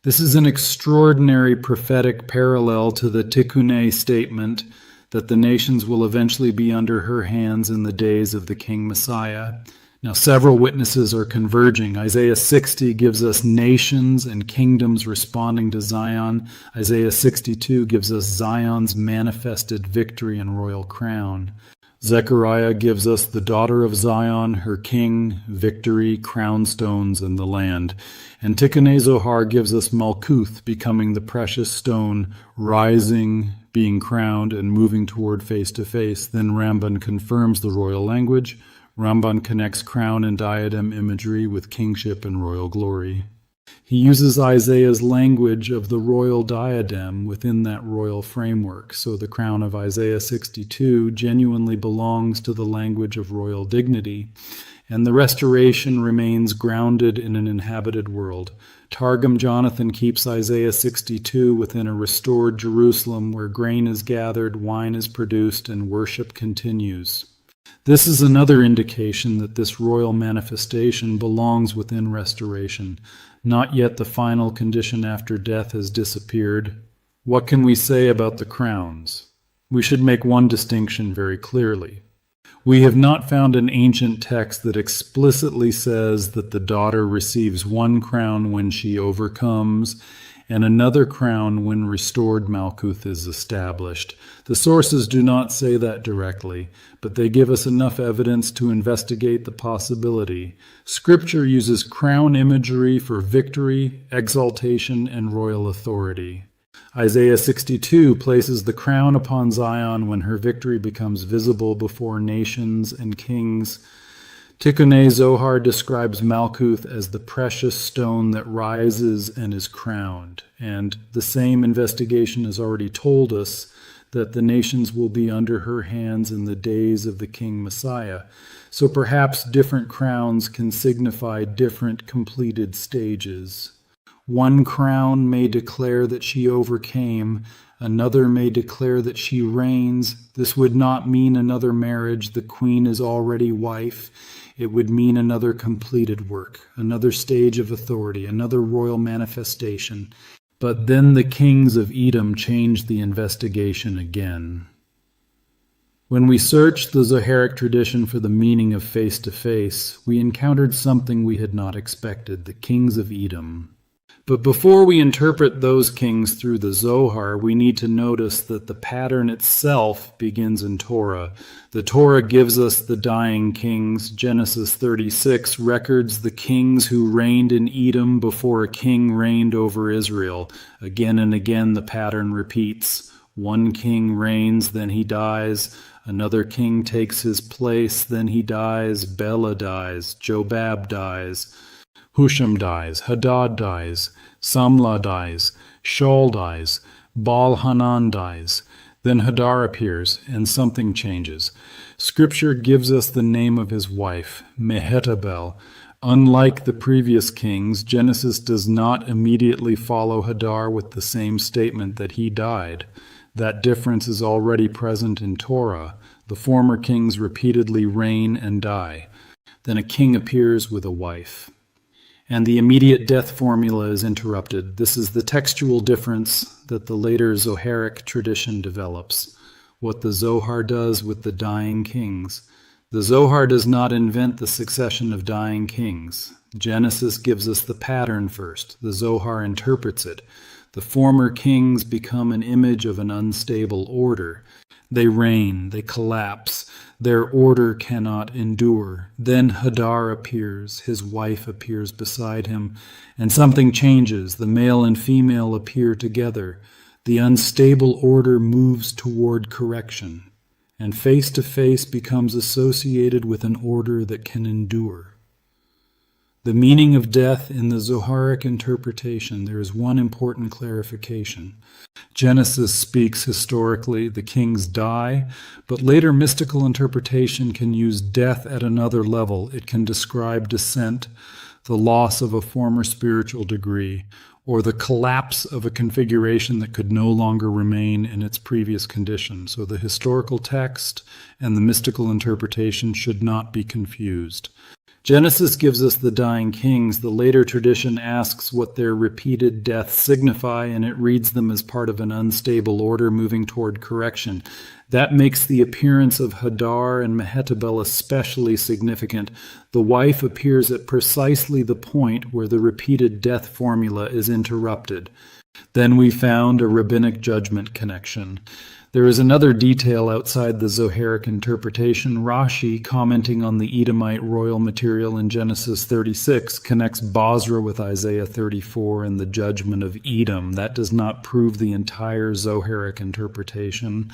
This is an extraordinary prophetic parallel to the Tikkun statement that the nations will eventually be under her hands in the days of the King Messiah. Now, several witnesses are converging. Isaiah 60 gives us nations and kingdoms responding to Zion. Isaiah 62 gives us Zion's manifested victory and royal crown. Zechariah gives us the daughter of Zion, her king, victory, crown stones, and the land. And Tikkun Zohar gives us Malkuth becoming the precious stone, rising, being crowned, and moving toward face to face. Then Ramban confirms the royal language. Ramban connects crown and diadem imagery with kingship and royal glory. He uses Isaiah's language of the royal diadem within that royal framework, so the crown of Isaiah 62 genuinely belongs to the language of royal dignity, and the restoration remains grounded in an inhabited world. Targum Jonathan keeps Isaiah 62 within a restored Jerusalem where grain is gathered, wine is produced, and worship continues. This is another indication that this royal manifestation belongs within restoration. Not yet the final condition after death has disappeared. What can we say about the crowns? We should make one distinction very clearly. We have not found an ancient text that explicitly says that the daughter receives one crown when she overcomes and another crown when restored Malkuth is established. The sources do not say that directly, but they give us enough evidence to investigate the possibility. Scripture uses crown imagery for victory, exaltation, and royal authority. Isaiah 62 places the crown upon Zion when her victory becomes visible before nations and kings. Tikkun Zohar describes Malkuth as the precious stone that rises and is crowned, and the same investigation has already told us that the nations will be under her hands in the days of the King Messiah. So perhaps different crowns can signify different completed stages. One crown may declare that she overcame, another may declare that she reigns. This would not mean another marriage, the queen is already wife. It would mean another completed work, another stage of authority, another royal manifestation. But then the kings of Edom changed the investigation again. When we searched the Zoharic tradition for the meaning of face-to-face, we encountered something we had not expected, the kings of Edom. But before we interpret those kings through the Zohar, we need to notice that the pattern itself begins in Torah. The Torah gives us the dying kings. Genesis 36 records the kings who reigned in Edom before a king reigned over Israel. Again and again the pattern repeats. One king reigns, then he dies. Another king takes his place, then he dies. Bela dies. Jobab dies. Husham dies, Hadar dies, Samlah dies, Shaul dies, Baal-Hanan dies. Then Hadar appears, and something changes. Scripture gives us the name of his wife, Mehetabel. Unlike the previous kings, Genesis does not immediately follow Hadar with the same statement that he died. That difference is already present in Torah. The former kings repeatedly reign and die. Then a king appears with a wife. And the immediate death formula is interrupted. This is the textual difference that the later Zoharic tradition develops, what the Zohar does with the dying kings. The Zohar does not invent the succession of dying kings. Genesis gives us the pattern first. The Zohar interprets it. The former kings become an image of an unstable order. They reign, they collapse. Their order cannot endure. Then Hadar appears, his wife appears beside him, and something changes. The male and female appear together. The unstable order moves toward correction, and face-to-face becomes associated with an order that can endure. The meaning of death in the Zoharic interpretation, there is one important clarification. Genesis speaks historically, the kings die, but later mystical interpretation can use death at another level. It can describe descent. the loss of a former spiritual degree, or the collapse of a configuration that could no longer remain in its previous condition. So the historical text and the mystical interpretation should not be confused. Genesis gives us the dying kings. The later tradition asks what their repeated deaths signify, and it reads them as part of an unstable order moving toward correction. That makes the appearance of Hadar and Mehetabel especially significant. The wife appears at precisely the point where the repeated death formula is interrupted. Then we found a rabbinic judgment connection. There is another detail outside the Zoharic interpretation. Rashi, commenting on the Edomite royal material in Genesis 36, connects Bozrah with Isaiah 34 and the judgment of Edom. That does not prove the entire Zoharic interpretation,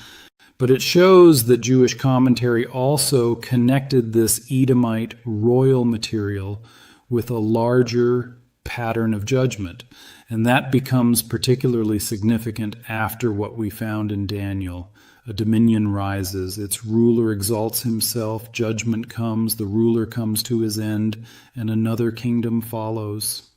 but it shows that Jewish commentary also connected this Edomite royal material with a larger pattern of judgment. And that becomes particularly significant after what we found in Daniel. A dominion rises, its ruler exalts himself, judgment comes, the ruler comes to his end, and another kingdom follows.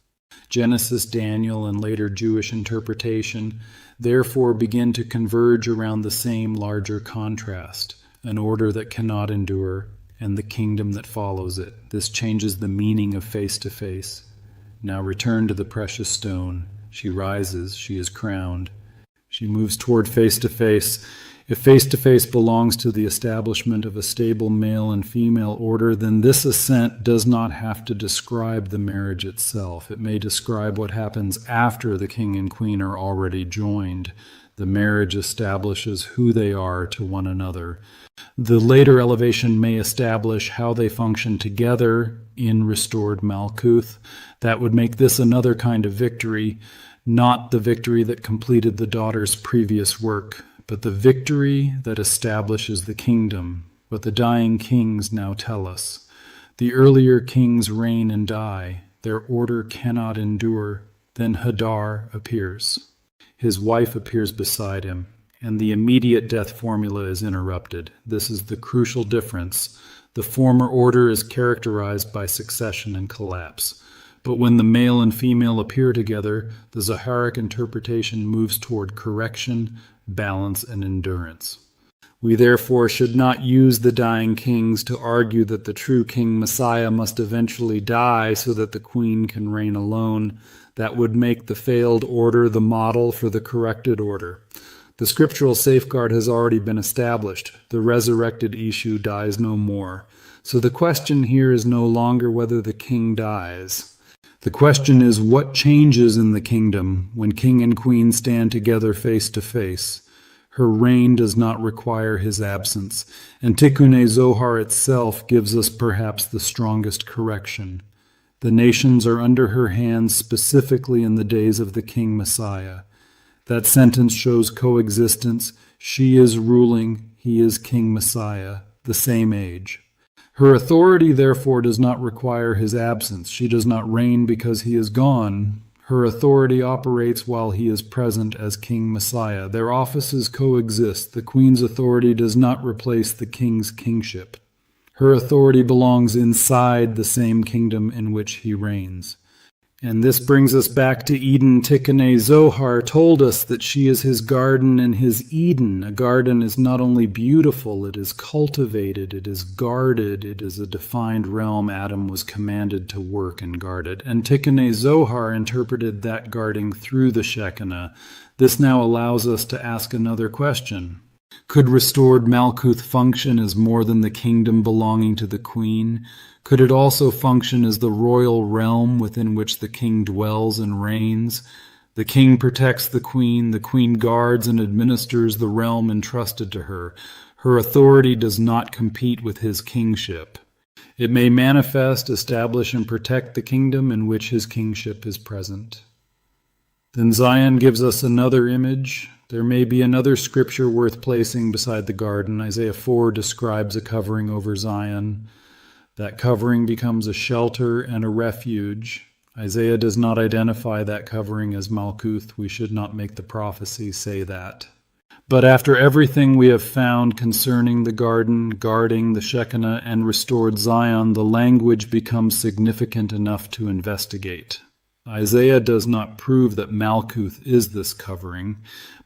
Genesis, Daniel, and later Jewish interpretation therefore begin to converge around the same larger contrast, an order that cannot endure, and the kingdom that follows it. This changes the meaning of face to face. Now return to the precious stone. She rises, she is crowned. She moves toward face to face. If face to face belongs to the establishment of a stable male and female order, then this ascent does not have to describe the marriage itself. It may describe what happens after the king and queen are already joined. The marriage establishes who they are to one another. The later elevation may establish how they function together in restored Malkuth. That would make this another kind of victory, not the victory that completed the daughter's previous work, but the victory that establishes the kingdom. What the dying kings now tell us. The earlier kings reign and die. Their order cannot endure. Then Hadar appears. His wife appears beside him, and the immediate death formula is interrupted. This is the crucial difference. The former order is characterized by succession and collapse. But when the male and female appear together, the Zoharic interpretation moves toward correction, balance, and endurance. We therefore should not use the dying kings to argue that the true King Messiah must eventually die so that the queen can reign alone. That would make the failed order the model for the corrected order. The scriptural safeguard has already been established. The resurrected issue dies no more. So the question here is no longer whether the king dies. The question is what changes in the kingdom when king and queen stand together face to face. Her reign does not require his absence, and Tikkun Zohar itself gives us perhaps the strongest correction. The nations are under her hands specifically in the days of the King Messiah. That sentence shows coexistence. She is ruling, he is King Messiah, the same age. Her authority, therefore, does not require his absence. She does not reign because he is gone. Her authority operates while he is present as King Messiah. Their offices coexist. The queen's authority does not replace the king's kingship. Her authority belongs inside the same kingdom in which he reigns. And this brings us back to Eden. Tikkun Zohar told us that she is his garden and his Eden. A garden is not only beautiful, it is cultivated, it is guarded, it is a defined realm Adam was commanded to work and guard it. And Tikkun Zohar interpreted that guarding through the Shekinah. This now allows us to ask another question. Could restored Malkuth function as more than the kingdom belonging to the queen? Could it also function as the royal realm within which the king dwells and reigns? The king protects the queen guards and administers the realm entrusted to her. Her authority does not compete with his kingship. It may manifest, establish, and protect the kingdom in which his kingship is present. Then Zion gives us another image. There may be another scripture worth placing beside the garden. Isaiah 4 describes a covering over Zion. That covering becomes a shelter and a refuge. Isaiah does not identify that covering as Malkuth. We should not make the prophecy say that. But after everything we have found concerning the garden, guarding the Shekinah, and restored Zion, the language becomes significant enough to investigate. Isaiah does not prove that Malkuth is this covering,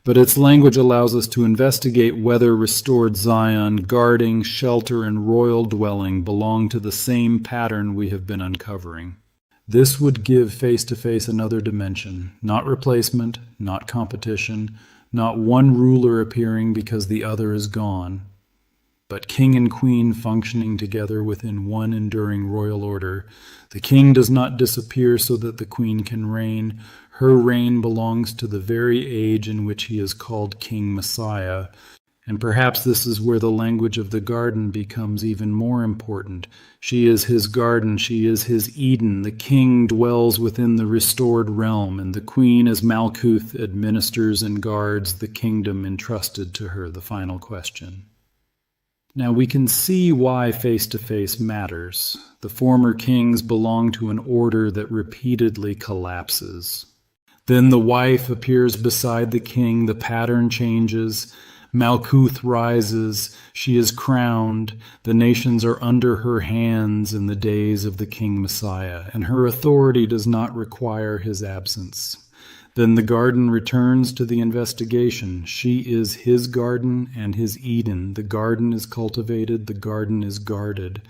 but its language allows us to investigate whether restored Zion, guarding, shelter, and royal dwelling belong to the same pattern we have been uncovering. This would give face-to-face another dimension, not replacement, not competition, not one ruler appearing because the other is gone, but king and queen functioning together within one enduring royal order. The king does not disappear so that the queen can reign. Her reign belongs to the very age in which he is called King Messiah. And perhaps this is where the language of the garden becomes even more important. She is his garden, she is his Eden. The king dwells within the restored realm, and the queen, as Malkuth, administers and guards the kingdom entrusted to her. The final question. Now we can see why face-to-face matters. The former kings belong to an order that repeatedly collapses. Then the wife appears beside the king, the pattern changes. Malkuth rises, she is crowned, the nations are under her hands in the days of the King Messiah, and her authority does not require his absence. Then the garden returns to the investigation. She is his garden and his Eden. The garden is cultivated, the garden is guarded,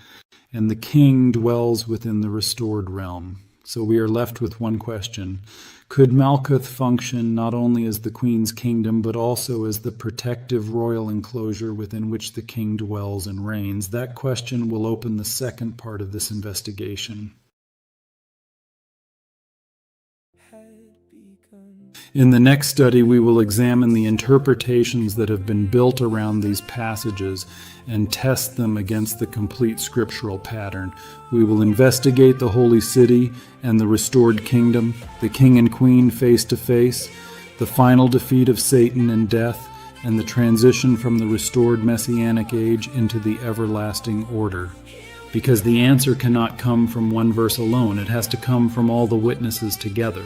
and the king dwells within the restored realm. So we are left with one question. Could Malkuth function not only as the queen's kingdom, but also as the protective royal enclosure within which the king dwells and reigns? That question will open the second part of this investigation. In the next study, we will examine the interpretations that have been built around these passages and test them against the complete scriptural pattern. We will investigate the holy city and the restored kingdom, the king and queen face to face, the final defeat of Satan and death, and the transition from the restored messianic age into the everlasting order. Because the answer cannot come from one verse alone, it has to come from all the witnesses together.